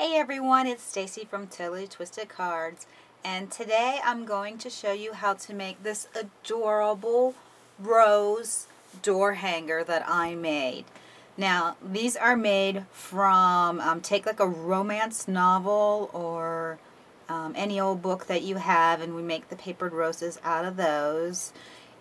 Hey everyone, it's Stacy from Totally Twisted Cards, and today I'm going to show you how to make this adorable rose door hanger that I made. Now, these are made from, take like a romance novel or any old book that you have, and we make the papered roses out of those.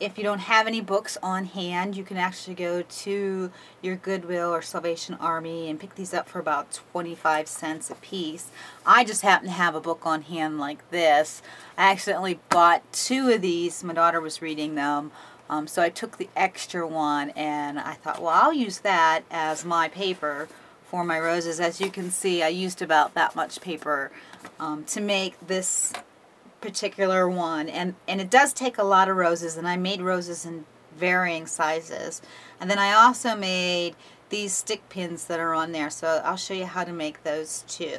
If you don't have any books on hand, you can actually go to your Goodwill or Salvation Army and pick these up for about 25 cents a piece. I just happen to have a book on hand like this. I accidentally bought two of these. My daughter was reading them, so I took the extra one and I thought, well, I'll use that as my paper for my roses. As you can see, I used about that much paper to make this particular one, and it does take a lot of roses, and I made roses in varying sizes. And then I also made these stick pins that are on there, so I'll show you how to make those too.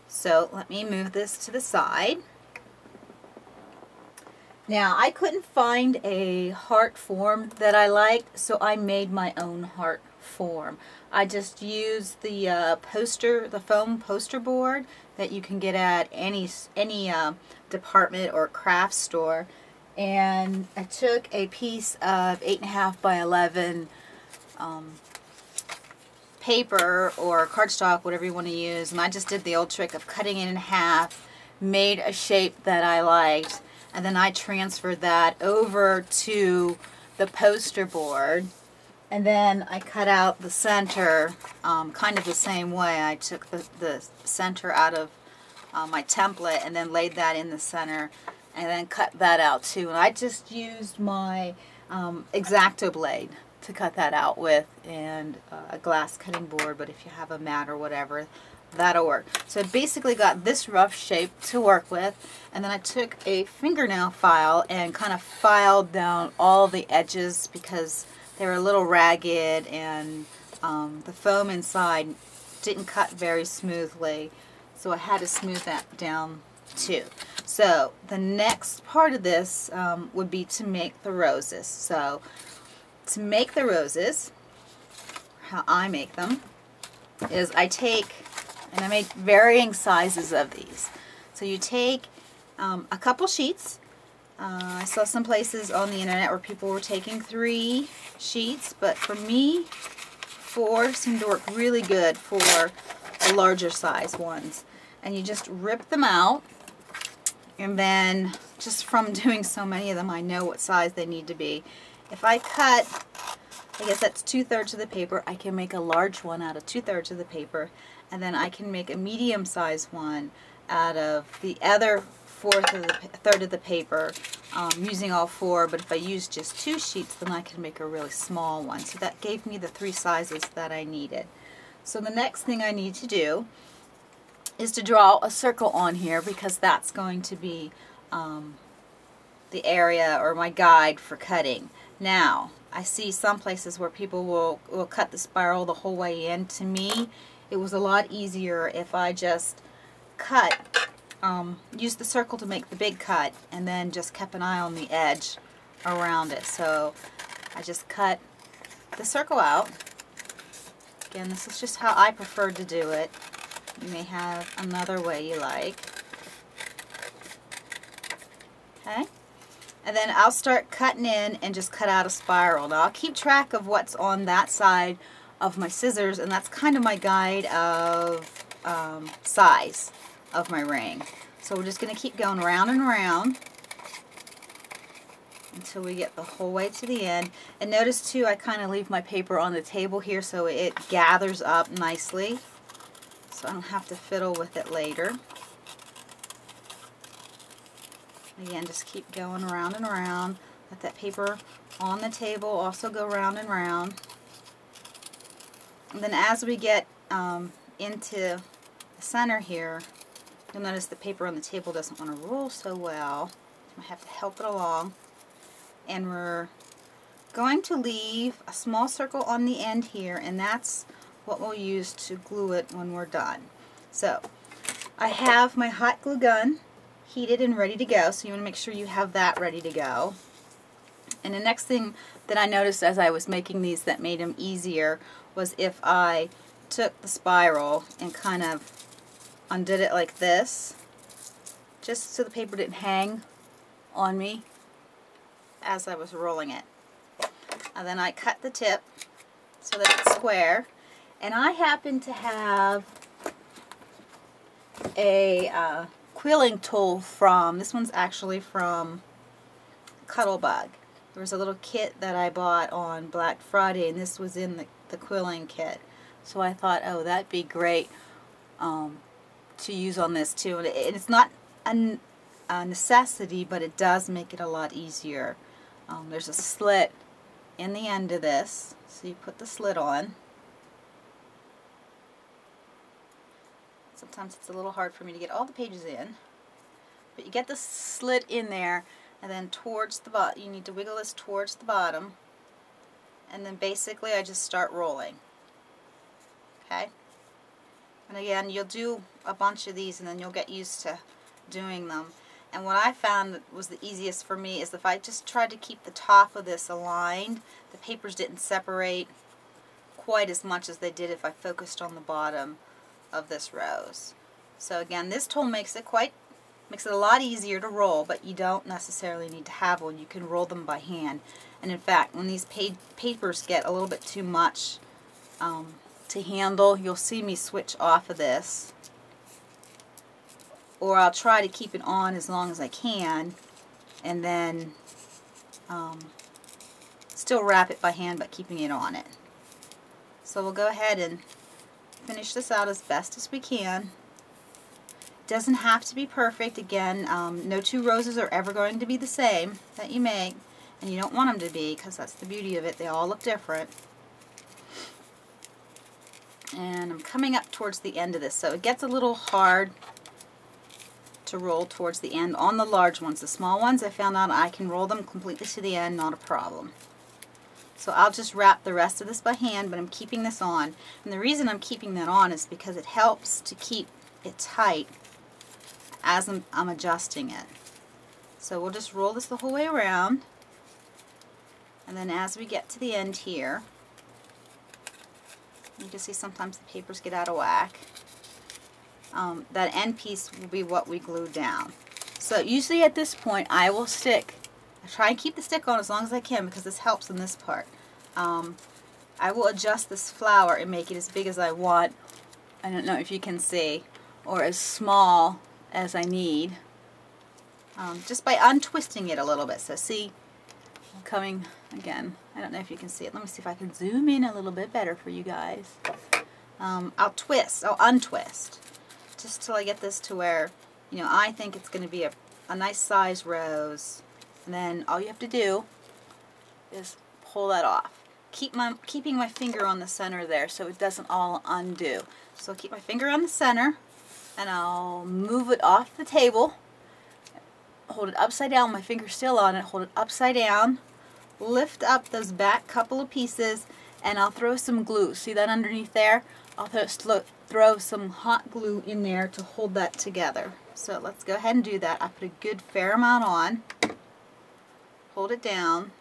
So let me move this to the side. Now, I couldn't find a heart form that I liked, so I made my own heart form. I just used the foam poster board that you can get at any department or craft store, and I took a piece of 8.5 by 11 paper or cardstock, whatever you want to use, and I just did the old trick of cutting it in half, made a shape that I liked, and then I transferred that over to the poster board. And then I cut out the center kind of the same way. I took the center out of my template and then laid that in the center and then cut that out too. And I just used my X-Acto blade to cut that out with, and a glass cutting board, but if you have a mat or whatever, that'll work. So I basically got this rough shape to work with, and then I took a fingernail file and kind of filed down all the edges because they were a little ragged, and the foam inside didn't cut very smoothly, so I had to smooth that down too. So the next part of this would be to make the roses. So to make the roses, how I make them is I take, and I make varying sizes of these. So you take a couple sheets. I saw some places on the internet where people were taking 3 sheets, but for me, 4 seemed to work really good for the larger size ones. And you just rip them out, and then just from doing so many of them, I know what size they need to be. If I cut, I guess that's 2/3 of the paper, I can make a large one out of 2/3 of the paper, and then I can make a medium size one out of the other third of the paper, using all 4, but if I use just 2 sheets, then I can make a really small one. So that gave me the 3 sizes that I needed. So the next thing I need to do is to draw a circle on here, because that's going to be the area or my guide for cutting. Now, I see some places where people will cut the spiral the whole way in. To me, it was a lot easier if I just cut, used the circle to make the big cut, and then just kept an eye on the edge around it. So I just cut the circle out. Again, this is just how I preferred to do it. You may have another way you like. Okay? And then I'll start cutting in and just cut out a spiral. Now I'll keep track of what's on that side of my scissors, and that's kind of my guide of size of my ring. So we're just going to keep going round and round until we get the whole way to the end. And notice too, I kind of leave my paper on the table here so it gathers up nicely, so I don't have to fiddle with it later. Again, just keep going around and around. Let that paper on the table also go round and round. And then as we get into the center here, you'll notice the paper on the table doesn't want to roll so well. I have to help it along. And we're going to leave a small circle on the end here, and that's what we'll use to glue it when we're done. So I have my hot glue gun heated and ready to go, so you want to make sure you have that ready to go. And the next thing that I noticed as I was making these that made them easier was if I took the spiral and kind of undid it like this, just so the paper didn't hang on me as I was rolling it. And then I cut the tip so that it's square. And I happen to have a quilling tool from, this one's actually from Cuttlebug. There was a little kit that I bought on Black Friday, and this was in the quilling kit. So I thought, oh, that'd be great to use on this too. And it's not a necessity, but it does make it a lot easier. There's a slit in the end of this, so you put the slit on. Sometimes it's a little hard for me to get all the pages in, but you get the slit in there, and then towards the bottom, you need to wiggle this towards the bottom, and then basically I just start rolling. Okay? And again, you'll do a bunch of these and then you'll get used to doing them. And what I found that was the easiest for me is if I just tried to keep the top of this aligned, the papers didn't separate quite as much as they did if I focused on the bottom of this rose. So again, this tool makes it a lot easier to roll, but you don't necessarily need to have one. You can roll them by hand. And in fact, when these papers get a little bit too much to handle, you'll see me switch off of this, or I'll try to keep it on as long as I can, and then still wrap it by hand but keeping it on it. So we'll go ahead and finish this out as best as we can. Doesn't have to be perfect. Again, no two roses are ever going to be the same that you make, and you don't want them to be, because that's the beauty of it. They all look different. And I'm coming up towards the end of this, so it gets a little hard to roll towards the end on the large ones. The small ones, I found out I can roll them completely to the end, not a problem. So I'll just wrap the rest of this by hand, but I'm keeping this on. And the reason I'm keeping that on is because it helps to keep it tight as I'm adjusting it. So we'll just roll this the whole way around, and then as we get to the end here, you can see sometimes the papers get out of whack. That end piece will be what we glue down. So usually at this point I will I try and keep the stick on as long as I can because this helps in this part. I will adjust this flower and make it as big as I want. I don't know if you can see, or as small as I need, just by untwisting it a little bit. So see, I'm coming again. I don't know if you can see it. Let me see if I can zoom in a little bit better for you guys. I'll untwist, just till I get this to where, you know, I think it's going to be a nice size rose. And then all you have to do is pull that off. Keeping my finger on the center there so it doesn't all undo. So I'll keep my finger on the center, and I'll move it off the table, hold it upside down, my finger's still on it, hold it upside down, lift up those back couple of pieces, and I'll throw some glue. See that underneath there? I'll throw some hot glue in there to hold that together. So let's go ahead and do that. I put a good fair amount on, hold it down,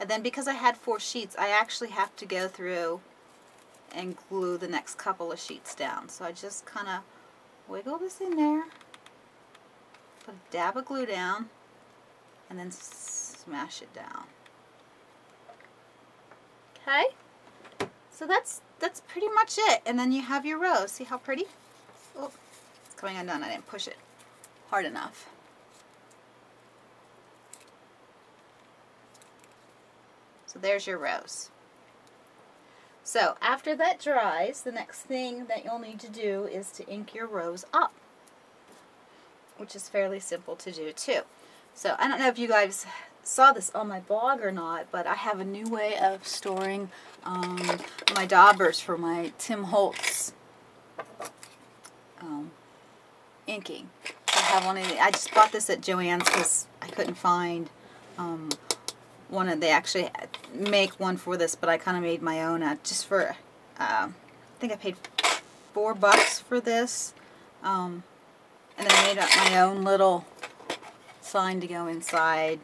and then because I had 4 sheets, I actually have to go through and glue the next couple of sheets down. So I just kind of wiggle this in there, put a dab of glue down, and then smash it down. Okay, so that's pretty much it. And then you have your rose. See how pretty? Oh, it's coming undone. I didn't push it hard enough. So there's your rose. So after that dries, the next thing that you'll need to do is to ink your rose up, which is fairly simple to do too. So I don't know if you guys saw this on my blog or not, but I have a new way of storing my daubers for my Tim Holtz inking. I have one of the, I just bought this at Joann's because I couldn't find they actually make one for this, but I kind of made my own just for, I think I paid $4 for this, and then I made up my own little sign to go inside,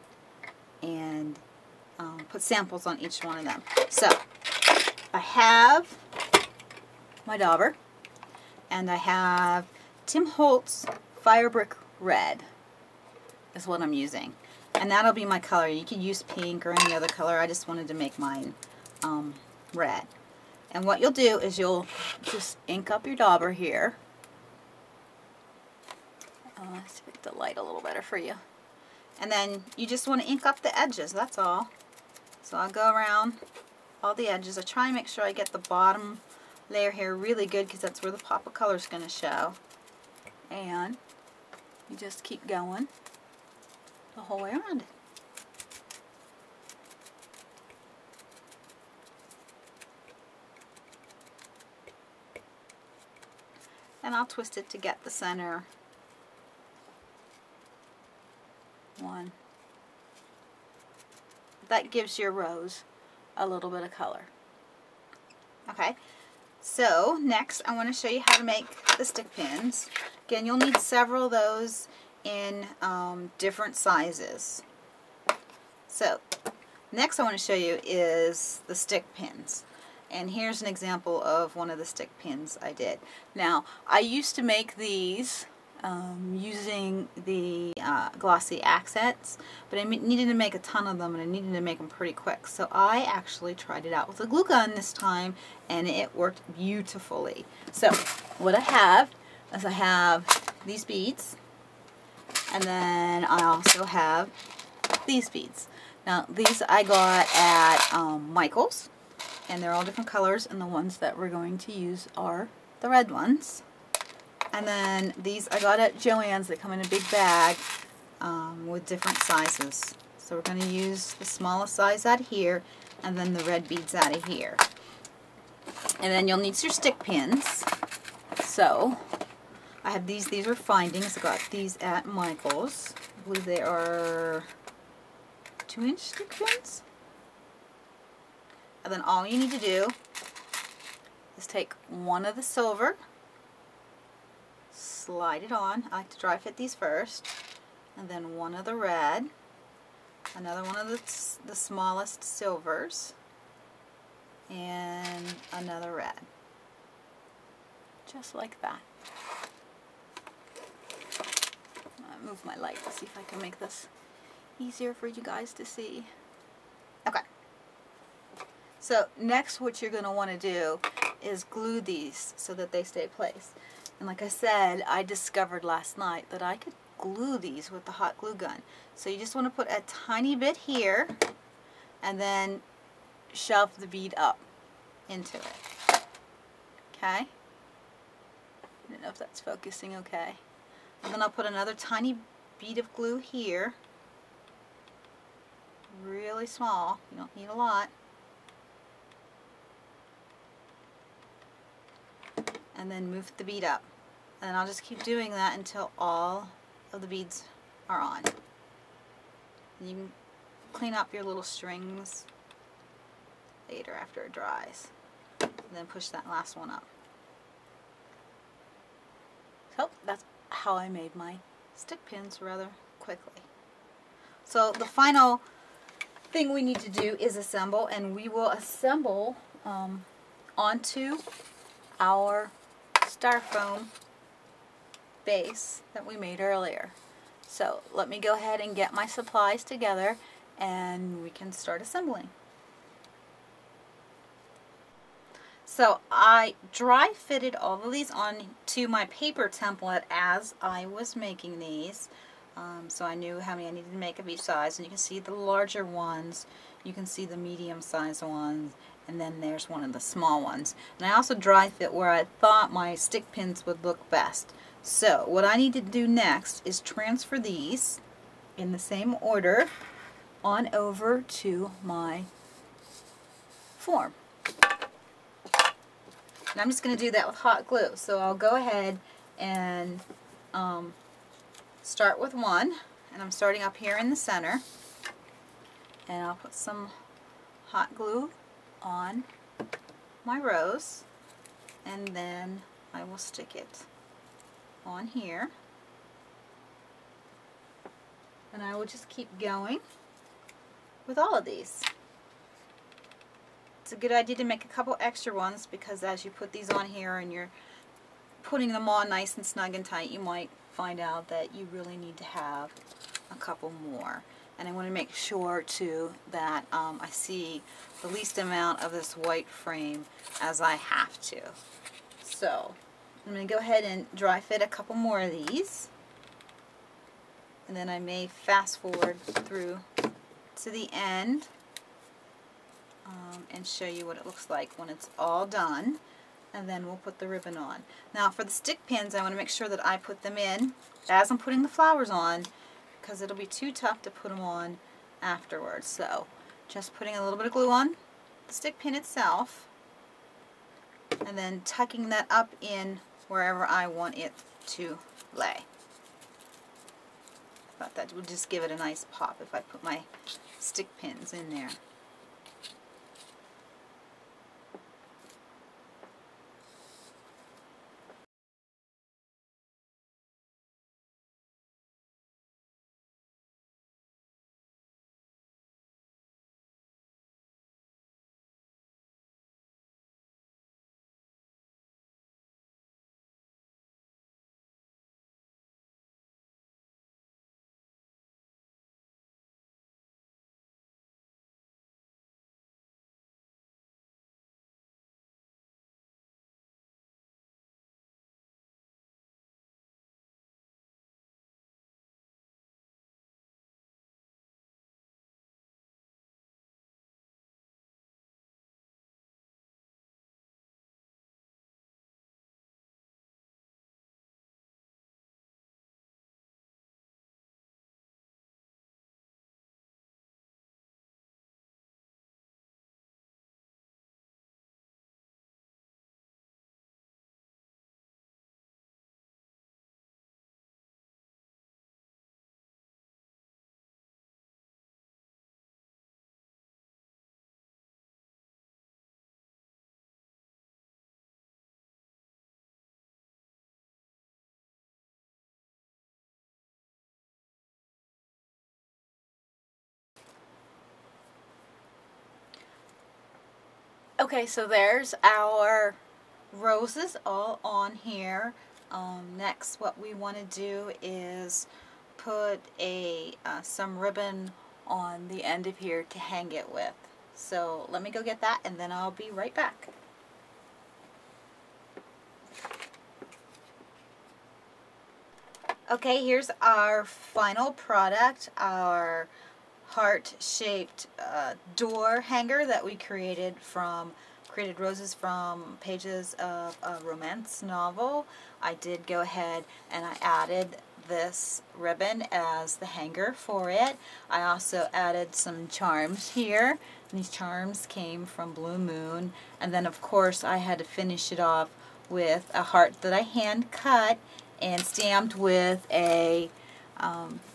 and put samples on each one of them. So I have my dauber, and I have Tim Holtz Firebrick Red is what I'm using, and that'll be my color. You could use pink or any other color. I just wanted to make mine red. And what you'll do is you'll just ink up your dauber here. Let's make the light a little better for you. And then you just want to ink up the edges, that's all. So I'll go around all the edges. I try and make sure I get the bottom layer here really good because that's where the pop of color is going to show. And you just keep going the whole way around it. And I'll twist it to get the center one. That gives your rose a little bit of color. Okay, so next I want to show you how to make the stick pins. Again, you'll need several of those in different sizes. So next I want to show you is the stick pins. And here's an example of one of the stick pins I did. Now, I used to make these using the glossy accents, but I needed to make a ton of them, and I needed to make them pretty quick. So I actually tried it out with a glue gun this time, and it worked beautifully. So what I have is I have these beads, and then I also have these beads. Now, these I got at Michael's, and they're all different colors, and the ones that we're going to use are the red ones. And then these I got at Joann's. They come in a big bag with different sizes. So we're going to use the smallest size out of here, and then the red beads out of here. And then you'll need your stick pins. So I have these. These are findings. I got these at Michael's. I believe they are 2-inch stick pins. And then all you need to do is take one of the silver, slide it on. I like to dry fit these first, and then one of the red, another one of the smallest silvers, and another red. Just like that. I'll move my light to see if I can make this easier for you guys to see. Okay. So next what you're going to want to do is glue these so that they stay placed. And like I said, I discovered last night that I could glue these with the hot glue gun. So you just want to put a tiny bit here and then shove the bead up into it. Okay? I don't know if that's focusing okay. And then I'll put another tiny bead of glue here. Really small. You don't need a lot. And then move the bead up. And I'll just keep doing that until all of the beads are on. And you can clean up your little strings later after it dries. And then push that last one up. So that's how I made my stick pins rather quickly. So the final thing we need to do is assemble, and we will assemble onto our styrofoam base that we made earlier. So let me go ahead and get my supplies together and we can start assembling. So I dry fitted all of these onto my paper template as I was making these. So I knew how many I needed to make of each size, and you can see the larger ones, you can see the medium sized ones, and then there's one of the small ones. And I also dry fit where I thought my stick pins would look best. So what I need to do next is transfer these in the same order on over to my form. And I'm just going to do that with hot glue. So I'll go ahead and start with one, and I'm starting up here in the center, and I'll put some hot glue on my rose, and then I will stick it on here, and I will just keep going with all of these. it's a good idea to make a couple extra ones, because as you put these on here and you're putting them on nice and snug and tight, you might find out that you really need to have a couple more. And I want to make sure too that I see the least amount of this white frame as I have to. So I'm going to go ahead and dry fit a couple more of these, and then I may fast forward through to the end and show you what it looks like when it's all done, and then we'll put the ribbon on. Now for the stick pins, I want to make sure that I put them in as I'm putting the flowers on, because it'll be too tough to put them on afterwards. So just putting a little bit of glue on the stick pin itself, and then tucking that up in wherever I want it to lay. I thought that would just give it a nice pop if I put my stick pins in there. Okay, so there's our roses all on here. Next, what we want to do is put some ribbon on the end of here to hang it with. So let me go get that, and then I'll be right back. Okay, here's our final product, our heart-shaped door hanger that we created roses from pages of a romance novel. I did go ahead and I added this ribbon as the hanger for it. I also added some charms here. These charms came from Blue Moon, and then of course I had to finish it off with a heart that I hand cut and stamped with a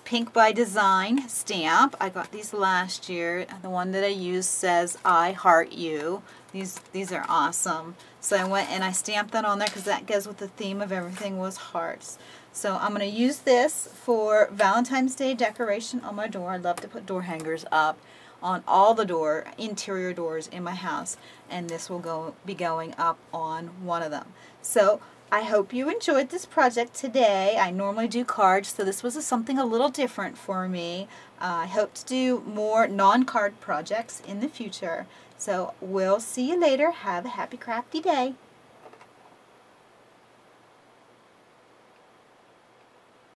Pink by Design stamp. I got these last year. The one that I use says I heart you. These are awesome. So I went and I stamped that on there because that goes with the theme of everything was hearts. So I'm going to use this for Valentine's Day decoration on my door. I love to put door hangers up on all the interior doors in my house, and this will be going up on one of them. So I hope you enjoyed this project today. I normally do cards, so this was something a little different for me. I hope to do more non-card projects in the future. So we'll see you later. Have a happy crafty day.